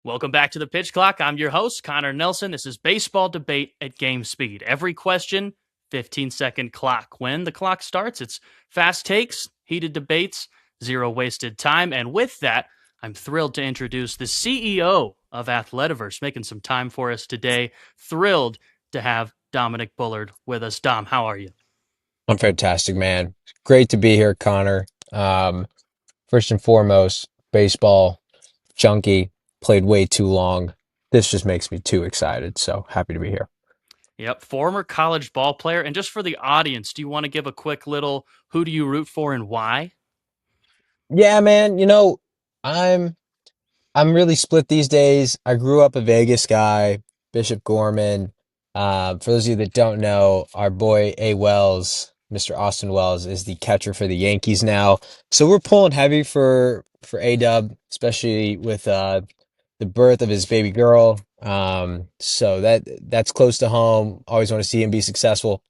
Welcome back to the Pitch Clock. I'm your host, Connor Nelson. This is baseball debate at game speed. Every question, 15-second clock. When the clock starts, it's fast takes, heated debates, zero wasted time. And with that, I'm thrilled to introduce the CEO of Athletiverse, making some time for us today. Thrilled to have Dominic Bullard with us. Dom, how are you? I'm fantastic, man. Great to be here, Connor. First and foremost, baseball junkie, played way too long. This just makes me too excited. So happy to be here. Yep, former college ball player. And just for the audience, do you want to give a quick little who do you root for and why? Yeah, man. I'm I'm really split these days. I grew up a Vegas guy, Bishop Gorman. For those of you that don't know, our boy A. Wells, Mr. Austin Wells, is the catcher for the Yankees now. So we're pulling heavy for A Dub, especially with the birth of his baby girl. So that's close to home. Always want to see him be successful.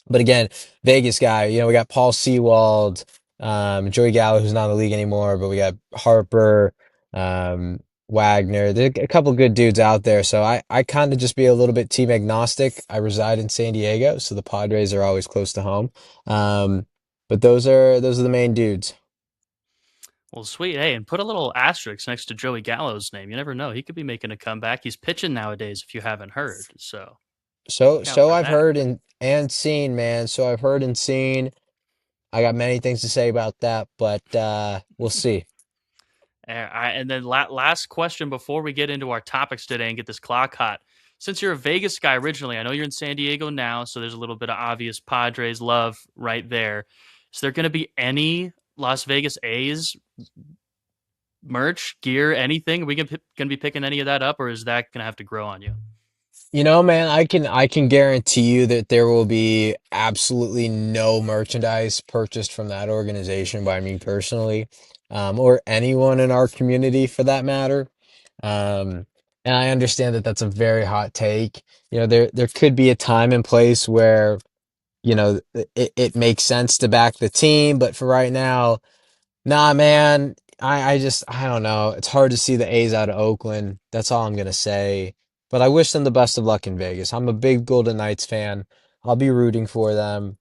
But again, Vegas guy, we got Paul Sewald, Joey Gallo, who's not in the league anymore, but we got Harper, um, Wagner. There are a couple good dudes out there. So I kind of just be a little bit team agnostic. I reside in San Diego, so the Padres are always close to home. Um, but those are the main dudes. Well, sweet. Hey, and put a little asterisk next to Joey Gallo's name. You never know. He could be making a comeback. He's pitching nowadays, if you haven't heard. So So look out so for I've that. heard and seen, man. So I've heard and seen. I got many things to say about that, but we'll see. And then last question before we get into our topics today and get this clock hot. Since you're a Vegas guy originally, I know you're in San Diego now, so there's a little bit of obvious Padres love right there. Is there going to be any Las Vegas A's merch, gear, anything? Are we going to be picking any of that up, or is that going to have to grow on you? Man, I can guarantee you that there will be absolutely no merchandise purchased from that organization by me personally, or anyone in our community for that matter. Um, and I understand that that's a very hot take. There could be a time and place where, it makes sense to back the team, but for right now, nah, man. I don't know. It's hard to see the A's out of Oakland. That's all I'm gonna say. But I wish them the best of luck in Vegas. I'm a big Golden Knights fan. I'll be rooting for them.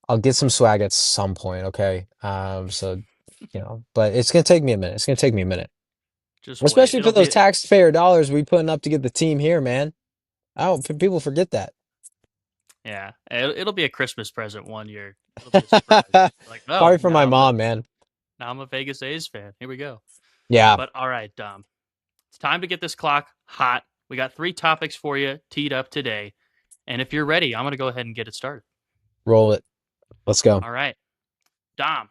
I'll get some swag at some point, okay? But it's gonna take me a minute. It's gonna take me a minute. Just wait. Especially for It'll those be taxpayer dollars we putting up to get the team here, man. I don't people forget that. Yeah, it'll be a Christmas present one year. It'll be a surprise. Like, oh, Probably for my mom, man. now I'm a Vegas A's fan. Here we go. Yeah, But all right, Dom, it's time to get this clock hot. We got three topics for you teed up today, and if you're ready, I'm gonna go ahead and get it started. roll it. Let's go. All right, Dom,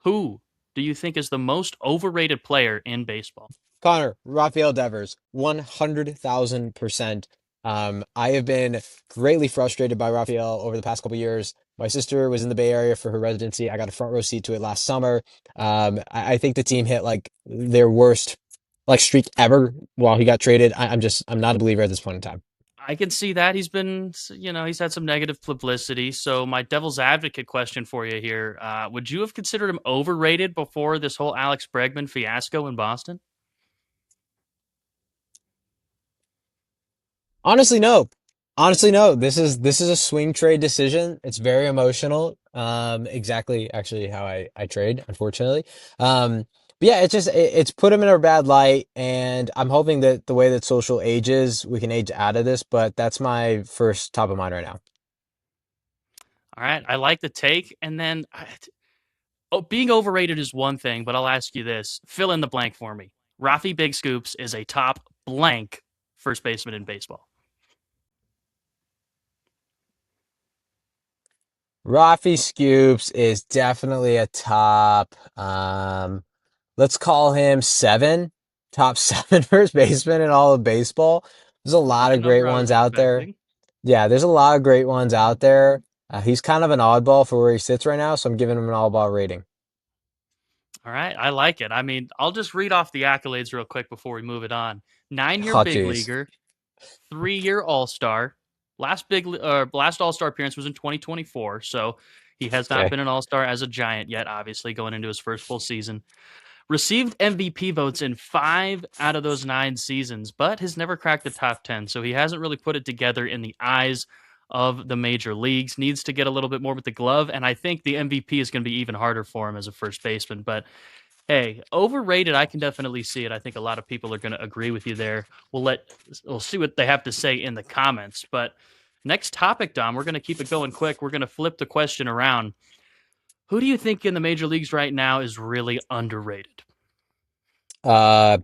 who do you think is the most overrated player in baseball? Connor, Rafael Devers, 100,000%. I have been greatly frustrated by Rafael over the past couple years. My sister was in the Bay Area for her residency. I got a front row seat to it last summer. I think the team hit like their worst like streak ever while he got traded. I'm not a believer at this point in time. I can see that he's had some negative publicity. So my devil's advocate question for you here: would you have considered him overrated before this whole Alex Bregman fiasco in Boston? Honestly, no. Honestly, no. This is a swing trade decision. It's very emotional. Exactly actually how I trade, unfortunately. But yeah, it's put him in a bad light, and I'm hoping that the way that social ages, we can age out of this, but that's my first top of mind right now. All right, I like the take, and then being overrated is one thing, but I'll ask you this: fill in the blank for me. Rafi Big Scoops is a top blank first baseman in baseball. Rafi Scoops is definitely a top. Let's call him seven, top seven first baseman in all of baseball. There's a That's lot a of great number I ones was out there. expecting. Yeah, there's a lot of great ones out there. He's kind of an oddball for where he sits right now, so I'm giving him an oddball rating. All right, I like it. I mean, I'll just read off the accolades real quick before we move it on. 9 year Oh, big jeez. leaguer, 3 year All Star. Last All Star appearance was in 2024, so he has not Okay. been an All Star as a Giant yet. Obviously, going into his first full season. Received MVP votes in 5 out of those 9 seasons, but has never cracked the top 10. So he hasn't really put it together in the eyes of the major leagues. Needs to get a little bit more with the glove, and I think the MVP is going to be even harder for him as a first baseman. But hey, overrated, I can definitely see it. I think a lot of people are going to agree with you there. We'll see what they have to say in the comments. But next topic, Dom, we're going to keep it going quick. We're going to flip the question around. Who do you think in the major leagues right now is really underrated? Uh,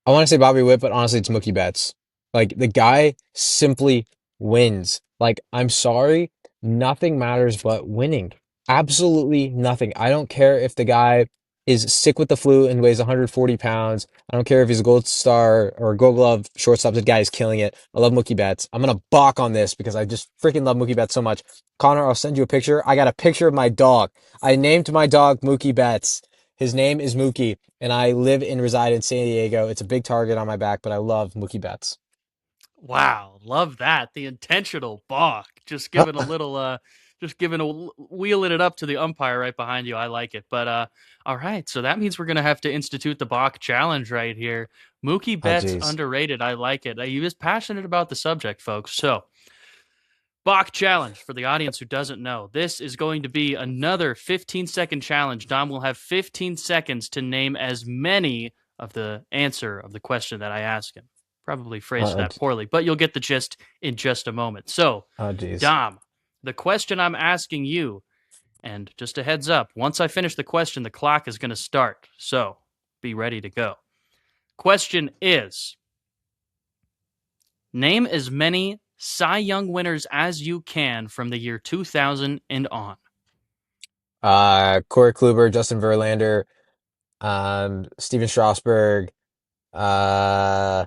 I want to say Bobby Witt, but honestly, it's Mookie Betts. Like the guy simply wins. Like I'm sorry, nothing matters but winning. Absolutely nothing. I don't care if the guy is sick with the flu and weighs 140 pounds. I don't care if he's a gold star or a gold glove shortstop. The guy is killing it. I love Mookie Betts. I'm gonna balk on this because I just freaking love Mookie Betts so much. Connor, I'll send you a picture. I got a picture of my dog. I named my dog Mookie Betts. His name is Mookie, and I live and reside in San Diego. It's a big target on my back, but I love Mookie Betts. Wow, love that. The intentional balk. Just giving a little just giving a wheeling it up to the umpire right behind you. I like it. But all right, so that means we're going to have to institute the balk challenge right here. Mookie Oh, Betts geez. underrated. I like it. He was passionate about the subject, folks. So, Bach challenge for the audience who doesn't know. This is going to be another 15-second challenge. Dom will have 15 seconds to name as many of the answer of the question that I ask him. Probably phrased Oh, that poorly, but you'll get the gist in just a moment. So, oh, geez. Dom, the question I'm asking you, and just a heads up, once I finish the question, the clock is going to start. So, be ready to go. Question is: name as many Cy Young winners as you can from the year 2000 and on. Corey Kluber, Justin Verlander, Steven Strasburg. Uh,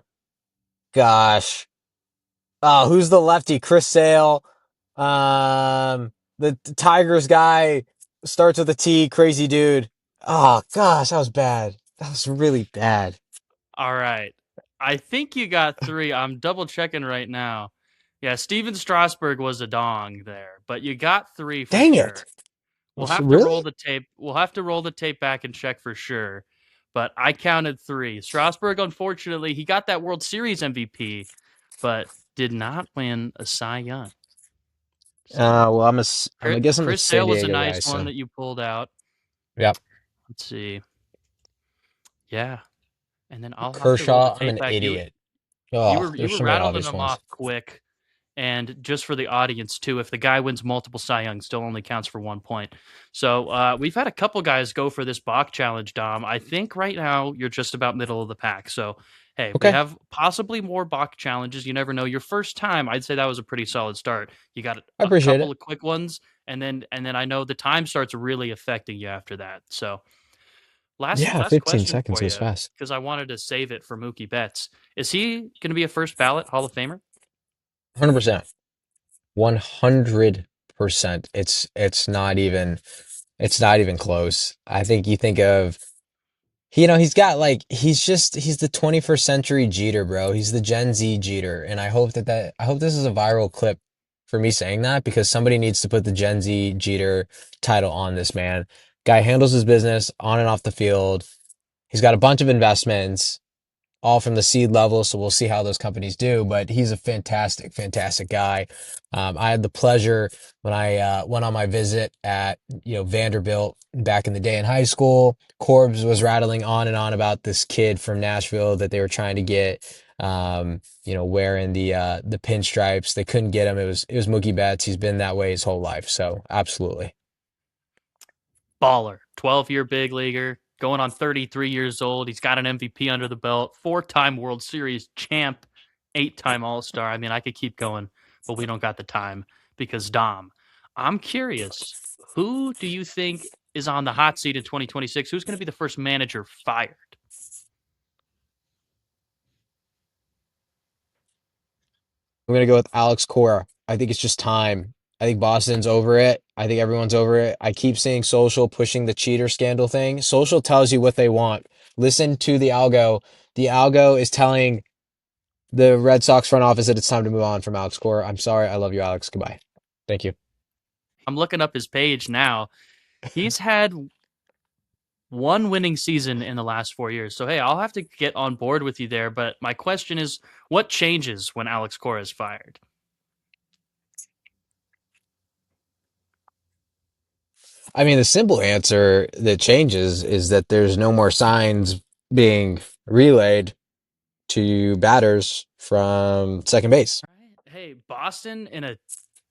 gosh. Oh, who's the lefty? Chris Sale. The Tigers guy starts with a T. Crazy dude. Oh gosh, that was bad. That was really bad. All right. I think you got three. I'm double checking right now. Yeah, Steven Strasburg was a dong there, but you got three for Dang it. sure. We'll have to roll Really? the tape. We'll have to roll the tape back and check for sure. But I counted three. Strasburg, unfortunately, he got that World Series MVP, but did not win a Cy Young. So Well, I guess I'm a Chris San Sale was a Diego guy, nice one so that you pulled out. yep. Let's see. Yeah, and then I'll have to roll the Kershaw, I'm tape an back. You idiot. you Oh, were you there's were so many rattling obvious them ones. off quick. And just for the audience too, if the guy wins multiple Cy Young, still only counts for 1 point. So we've had a couple guys go for this Bach challenge, Dom. I think right now you're just about middle of the pack. So hey, we Okay, have possibly more Bach challenges. You never know. Your first time, I'd say that was a pretty solid start. You got I a appreciate couple it. of quick ones, and then I know the time starts really affecting you after that. So last Yeah, last 15 question seconds for goes you, fast. because I wanted to save it for Mookie Betts. Is he going to be a first ballot Hall of Famer? 100%. 100%. It's not even close. I think you think of he's got like he's the 21st century Jeter, bro. He's the Gen Z Jeter, and I hope this is a viral clip for me saying that because somebody needs to put the Gen Z Jeter title on this man. Guy handles his business on and off the field. He's got a bunch of investments, all from the seed level. So we'll see how those companies do. But he's a fantastic, fantastic guy. I had the pleasure when I went on my visit at Vanderbilt back in the day in high school. Corbs was rattling on and on about this kid from Nashville that they were trying to get. Wearing the pinstripes. They couldn't get him. It was Mookie Betts. He's been that way his whole life. So absolutely. Baller, 12-year big leaguer, going on 33 years old. He's got an MVP under the belt, 4-time World Series champ, 8-time All-Star. I mean, I could keep going, but we don't got the time because Dom, I'm curious, who do you think is on the hot seat in 2026? Who's going to be the first manager fired? I'm gonna go with Alex Cora. I think it's just time. I think Boston's over it. I think everyone's over it. I keep seeing Social pushing the cheater scandal thing. Social tells you what they want. Listen to the algo. The algo is telling the Red Sox front office that it's time to move on from Alex Cora. I'm sorry. I love you, Alex. Goodbye. Thank you. I'm looking up his page now. He's had one winning season in the last 4 years. So, hey, I'll have to get on board with you there. But my question is, what changes when Alex Cora is fired? I mean, the simple answer that changes is that there's no more signs being relayed to batters from second base. Right. Hey, Boston in a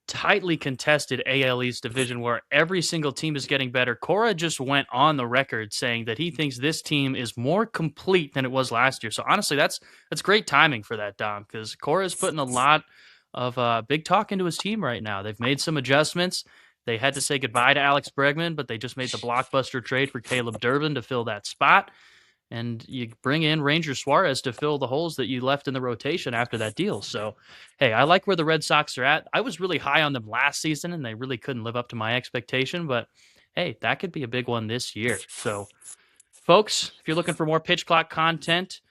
tightly contested AL East division where every single team is getting better. Cora just went on the record saying that he thinks this team is more complete than it was last year. So honestly, that's great timing for that, Dom, because Cora is putting a lot of big talk into his team right now. They've made some adjustments. They had to say goodbye to Alex Bregman, but they just made the blockbuster trade for Caleb Durbin to fill that spot. And you bring in Ranger Suarez to fill the holes that you left in the rotation after that deal. So, hey, I like where the Red Sox are at. I was really high on them last season, and they really couldn't live up to my expectation. But, hey, that could be a big one this year. So, folks, if you're looking for more pitch clock content,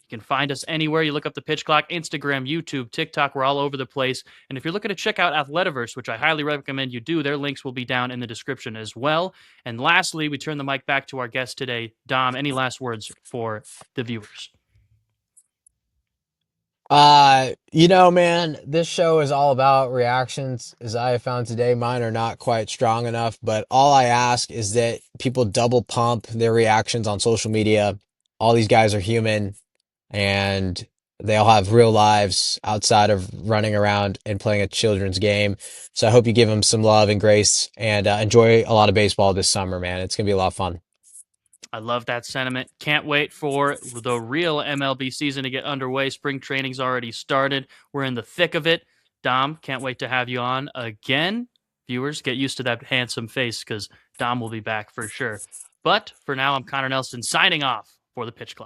you can find us anywhere. You look up the Pitch Clock, Instagram, YouTube, TikTok. We're all over the place. And if you're looking to check out Athletiverse, which I highly recommend you do, their links will be down in the description as well. And lastly, we turn the mic back to our guest today. Dom, any last words for the viewers? Man, this show is all about reactions. As I have found today, mine are not quite strong enough, but all I ask is that people double pump their reactions on social media. All these guys are human and they all have real lives outside of running around and playing a children's game. So I hope you give them some love and grace and enjoy a lot of baseball this summer, man. It's going to be a lot of fun. I love that sentiment. Can't wait for the real MLB season to get underway. Spring training's already started. We're in the thick of it. Dom, can't wait to have you on again. Viewers, get used to that handsome face because Dom will be back for sure. But for now, I'm Connor Nelson signing off for the Pitch Clock.